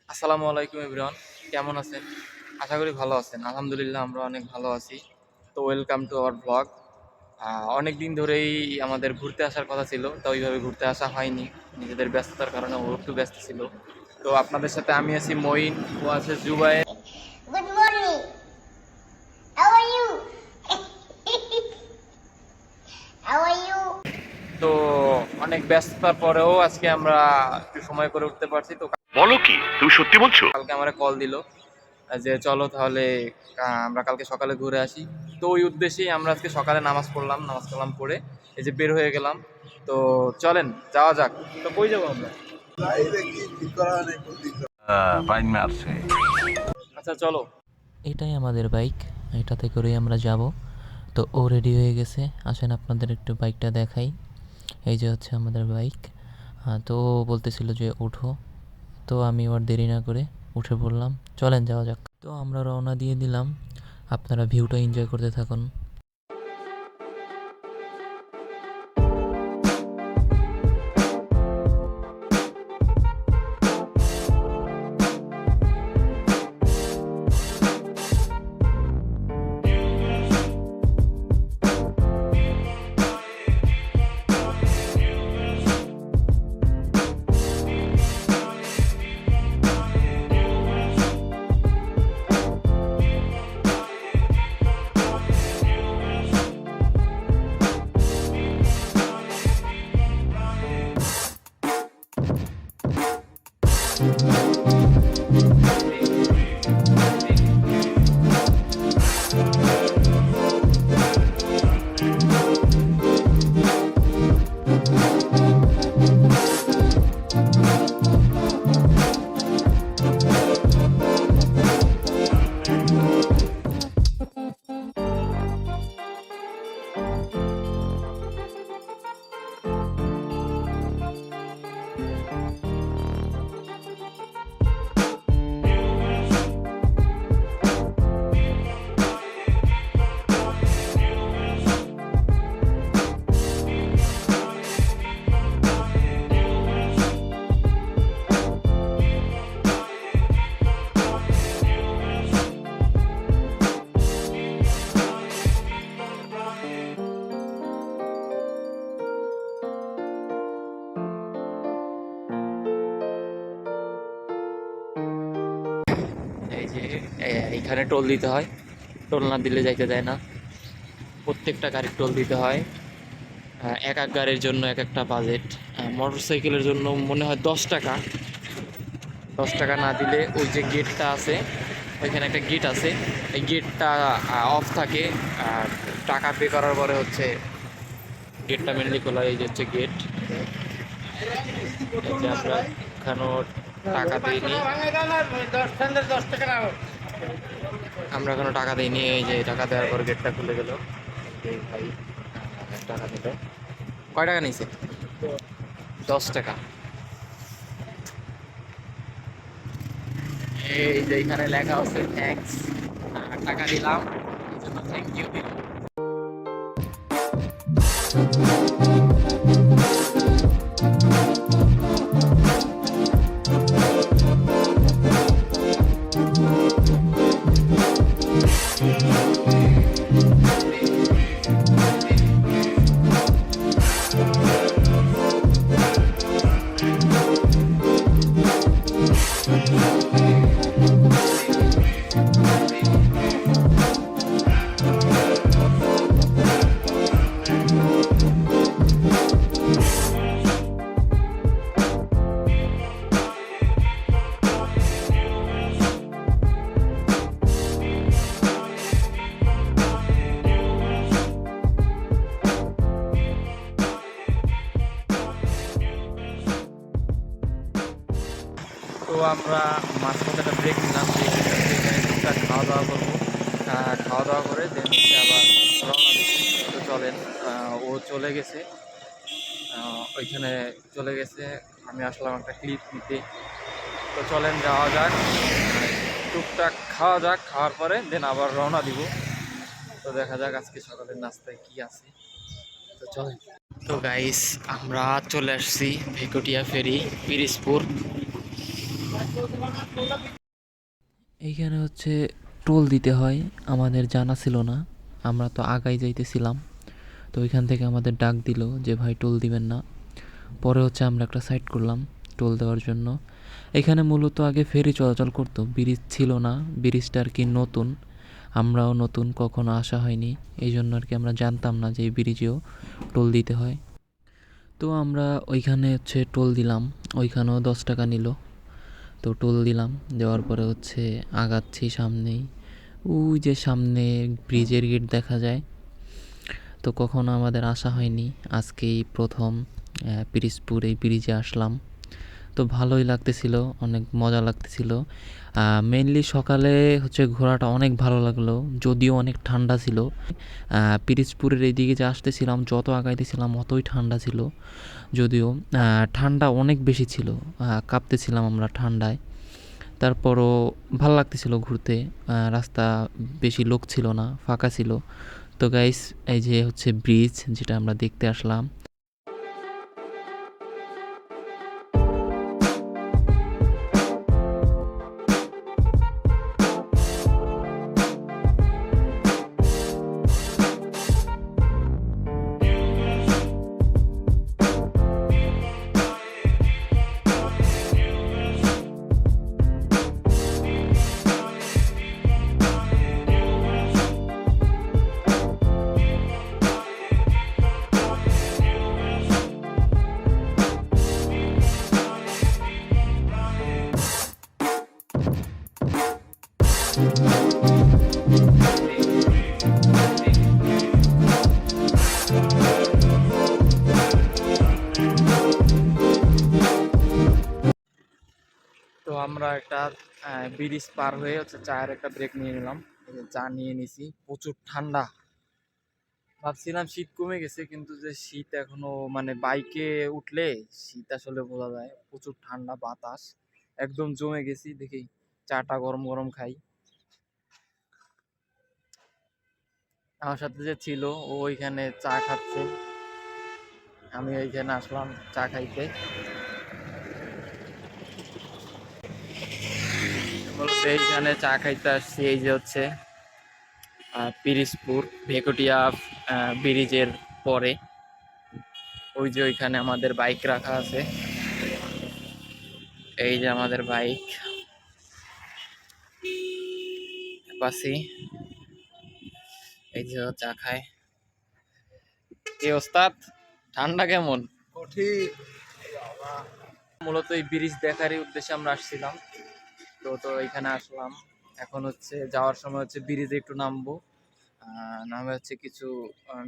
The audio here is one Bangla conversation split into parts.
আসসালামু আলাইকুম এভরিওয়ান, কেমন আছেন? আশা করি ভালো আছেন। আলহামদুলিল্লাহ আমরা অনেক ভালো আছি। তো ওয়েলকাম টু আওয়ার ব্লগ। অনেক দিন ধরেই আমাদের ঘুরতে আসার কথা ছিল, তো ওইভাবে ঘুরতে আসা হয়নি। নিজেদের ব্যস্ততার কারণে ও একটু ব্যস্ত ছিল। তো আপনাদের সাথে আমি আছি মঈন, ও আছে Zubair. Good morning. How are you? How are you? তো অনেক ব্যস্ততার পরেও আজকে আমরা একটু সময় করে উঠতে পারছি। তো বলো কি, তুমি সত্যি বলছো? কালকে আমার কল দিল যে চলো তাহলে আমরা কালকে সকালে ঘুরে আসি। তো ওই উদ্দেশ্যেই আমরা আজকে সকালে নামাজ পড়লাম, নামাজ কালাম পড়ে এই যে বের হয়ে গেলাম। তো চলেন যাওয়া যাক। তো কই যাবো আমরা? পাইন মারছে। আচ্ছা চলো। এটাই আমাদের বাইক, এটাতে করেই আমরা যাব। তো ও রেডি হয়ে গেছে, আসেন আপনাদের একটু বাইকটা দেখাই। এই যে হচ্ছে আমাদের বাইক। তো ও বলতেছিল যে উঠো, তো আমি ওর দেরি না করে উঠে পড়লাম। চলেন যাওয়া যাক। তো আমরা রওনা দিয়ে দিলাম, আপনারা ভিউটা এনজয় করতে থাকুন। এই যে এইখানে টোল দিতে হয়, টোল না দিলে যাইতে দেয় না। প্রত্যেকটা গাড়ির টোল দিতে হয়। এক এক গাড়ির জন্য এক একটা বাজেট। মোটর সাইকেলের জন্য মনে হয় 10 টাকা। 10 টাকা না দিলে ওই যে গেটটা আছে, ওইখানে একটা গেট আছে, এই গেটটা অফ থাকে। আর টাকা পে করার পরে হচ্ছে গেটটা মেনলি খোলা। এই যে হচ্ছে গেট। এই যে আমরা এখানেও টাকা দিইনি, আমরা এখনো টাকা দিইনি। এই যে টাকা দেওয়ার পর গেটটা খুলে গেল। এই ভাই টাকা দিল। কয় টাকা নিয়েছে? 10 টাকা। এই যে এখানে লেখা আছে থ্যাঙ্কস। টাকা দিলাম, এই জন্য থ্যাংক ইউ দিলাম। তো আমরা মাঝপথে একটা ব্রেক নিলাম, এখানে টুকটাক খাওয়া দাওয়া করবো। খাওয়া দাওয়া করে দেন হচ্ছে আবার রওনা দিচ্ছি। তো চলেন, ও চলে গেছে, ওইখানে চলে গেছে। আমি আসলাম একটা ক্লিপ নিতে। তো চলেন যাওয়া যাক, টুকটাক খাওয়া যাক, খাওয়ার পরে দেন আবার রওনা দিব। তো দেখা যাক আজকে সকালের নাস্তায় কি আছে। তো চলেন। তো গাইস আমরা চলে আসছি ভেকটিয়া ফেরি, পিরিজপুর। এইখানে হচ্ছে টোল দিতে হয়, আমাদের জানা ছিল না, আমরা তো আগাই যাইতেছিলাম। তো ওইখান থেকে আমাদের ডাক দিল যে ভাই টোল দিবেন না। পরে হচ্ছে আমরা একটা সাইড করলাম টোল দেওয়ার জন্য। এখানে মূলত আগে ফেরি চলাচল করতো, ব্রিজ ছিল না, ব্রিজটা আর কি নতুন, আমরাও নতুন, কখনো আসা হয়নি, এই জন্য আর কি আমরা জানতাম না যে এই ব্রিজেও টোল দিতে হয়। তো আমরা ওইখানে হচ্ছে টোল দিলাম, ওইখানেও 10 টাকা নিল। তো টোল দিলাম, দেওয়ার পরে হচ্ছে আগাচ্ছি সামনেই, ওই যে সামনে ব্রিজের গেট দেখা যায়। তো কখনো আমাদের আসা হয়নি, আজকেই প্রথম পিরিজপুর এই ব্রিজে আসলাম। তো ভালোই লাগতেছিল, অনেক মজা লাগতেছিল। মেইনলি সকালে হচ্ছে ঘোরাটা অনেক ভালো লাগলো, যদিও অনেক ঠান্ডা ছিল। পিরিজপুরের এইদিকে যে আসতেছিলাম, যত আগাইতেছিলাম অতই ঠান্ডা ছিল। যদিও ঠান্ডা অনেক বেশি ছিল, কাঁপতেছিলাম আমরা ঠান্ডায়। তারপরও ভালো লাগতেছিল ঘুরতে, রাস্তা বেশি লোক ছিল না, ফাঁকা ছিল। তো গাইস, এই যে হচ্ছে ব্রিজ যেটা আমরা দেখতে আসলাম। তো আমরা একটা ব্রিজ পার হয়ে হচ্ছে চায়ের একটা ব্রেক নিয়ে নিলাম। এই যে চা নিয়ে নিছি, প্রচুর ঠান্ডা। ভাবছিলাম শীত কমে গেছে, কিন্তু যে শীত এখনো মানে বাইকে উঠলে শীত আসলে বোঝা যায়, প্রচুর ঠান্ডা বাতাস, একদম জমে গেছি। দেখি চাটা গরম গরম খাই। আমার সাথে যে ছিল ও ওইখানে চা খাচ্ছে, আমি ওইখানে আসলাম চা খাইতে। মূলত এইখানে চা খাইতে আসছি, এই যে হচ্ছে পিরিজপুর ভেকুটিয়া ব্রিজের পরে ওই যে ওইখানে আমাদের বাইক রাখা আছে। এই যে আমাদের বাইক পাশে, এই যে চা খায়। কি ওস্তাদ, ঠান্ডা কেমন? ঠিক। মূলত এই ব্রিজ দেখারই উদ্দেশ্যে আমরা আসছিলাম। তো এখানে আসলাম। এখন হচ্ছে যাওয়ার সময় হচ্ছে ব্রিজে একটু নামবো, নামে হচ্ছে কিছু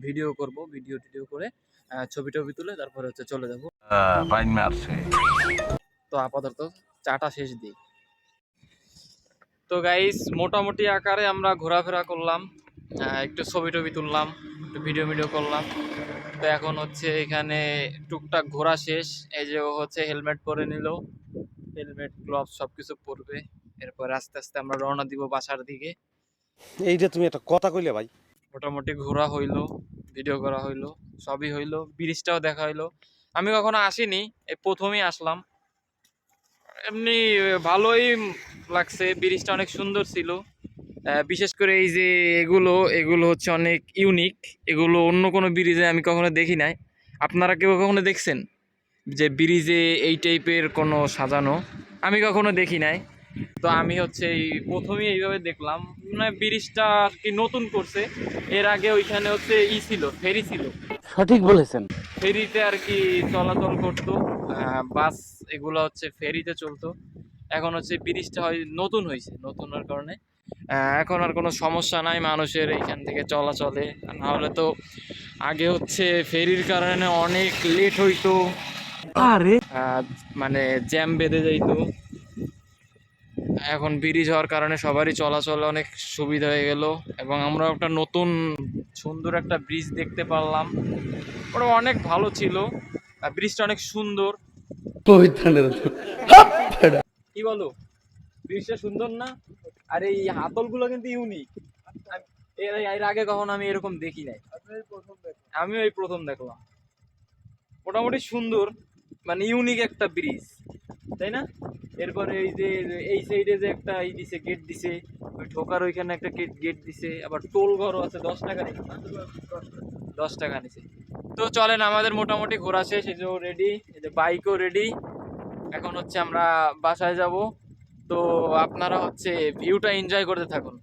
ভিডিও করব, ভিডিও টিডিও করে ছবি টবি তুলে তারপরে হচ্ছে চলে যাব। বাইন মারছে। তো আপাতত চাটা শেষ দিই। তো গাইস, মোটামুটি আকারে আমরা ঘোরাফেরা করলাম, একটু ছবি টবি তুললাম, একটু ভিডিও ভিডিও করলাম। তো এখন হচ্ছে এখানে টুকটাক ঘোরা শেষ। এই যে ও হচ্ছে হেলমেট পরে নিল, হেলমেট গ্লোভস সবকিছু পরবে। এরপর আস্তে আস্তে আমরা রওনা দিব বাসার দিকে। এইটা তুমি একটা কথা কইলে ভাই। মোটামুটি ঘোরা হইলো, ভিডিও করা হইলো, সবই হইলো, ব্রিজটাও দেখা হইলো। আমি কখনো আসিনি, এই প্রথমেই আসলাম। এমনি ভালোই লাগছে, ব্রিজটা অনেক সুন্দর ছিল। বিশেষ করে এই যে এগুলো এগুলো হচ্ছে অনেক ইউনিক, এগুলো অন্য কোনো ব্রিজে আমি কখনো দেখি নাই। আপনারা কেউ কখনো দেখছেন যে ব্রিজে এই টাইপের কোনো সাজানো? আমি কখনো দেখি নাই। তো আমি হচ্ছে এই প্রথমেই এইভাবে দেখলাম, মানে ব্রিজটা আর কি নতুন করছে। এর আগে ওইখানে হচ্ছে ছিল, ফেরি ছিল, সঠিক বলেছেন। ফেরিতে আর কি চলাচল করতো, বাস এগুলো হচ্ছে ফেরিতে চলতো। এখন হচ্ছে ব্রিজটা হয় নতুন হয়েছে, নতুনের কারণে এখন আর কোনো সমস্যা নাই মানুষের এইখান থেকে চলাচলে। না হলে তো আগে হচ্ছে ফেরির কারণে অনেক লেট হইতো, আরে মানে জ্যাম বেঁধে যাইতো। এখন ব্রিজ হওয়ার কারণে সবারই চলাচলে অনেক সুবিধা হয়ে গেল, এবং আমরা একটা নতুন সুন্দর একটা ব্রিজ দেখতে পারলাম। ওটা অনেক ভালো ছিল, ব্রিজটা অনেক সুন্দর। কি বলো, ব্রিজটা সুন্দর না? আর এই হাতলগুলো কিন্তু ইউনিক, এর আগে কখনো আমি এরকম দেখি নাই, আমিও এই প্রথম দেখলাম। মোটামুটি সুন্দর, মানে ইউনিক একটা ব্রিজ, তাই না? এরপরে এই যে এই সাইডে যে একটা দিছে, গেট দিছে, ওই ঢোকার ওইখানে একটা গেট দিছে, আবার টোল ঘরও আছে, 10 টাকা নিছে না? 10 টাকা নিছে। তো চলেন, আমাদের মোটামুটি ঘোরা শেষ, এই যে রেডি, এই যে বাইকও রেডি। এখন হচ্ছে আমরা বাসায় যাব। তো আপনারা হচ্ছে ভিউটা এনজয় করতে থাকুন।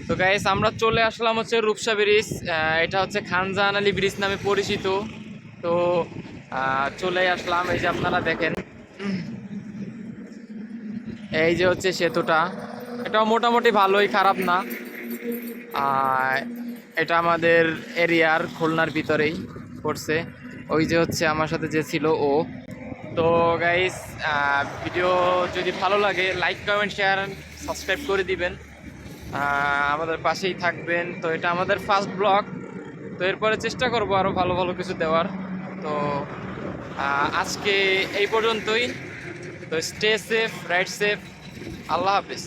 তো গাইস, আমরা চলে আসলাম হচ্ছে রূপসা ব্রিজ। এটা হচ্ছে খানজাহান আলী ব্রিজ নামে পরিচিত। তো চলে আসলাম, এই যে আপনারা দেখেন, এই যে হচ্ছে সেতুটা। এটা মোটামুটি ভালোই, খারাপ না। এটা আমাদের এরিয়ার খুলনার ভিতরেই পড়ছে। ওই যে হচ্ছে আমার সাথে যে ছিল ও। তো গাইস, ভিডিও যদি ভালো লাগে লাইক কমেন্ট শেয়ার সাবস্ক্রাইব করে দিবেন, আমাদের পাশেই থাকবেন। তো এটা আমাদের ফার্স্ট ব্লগ, তো এরপরে চেষ্টা করব আরও ভালো ভালো কিছু দেওয়ার। তো আজকে এই পর্যন্তই। তো স্টে সেফ, রাইড সেফ, আল্লাহ হাফিজ।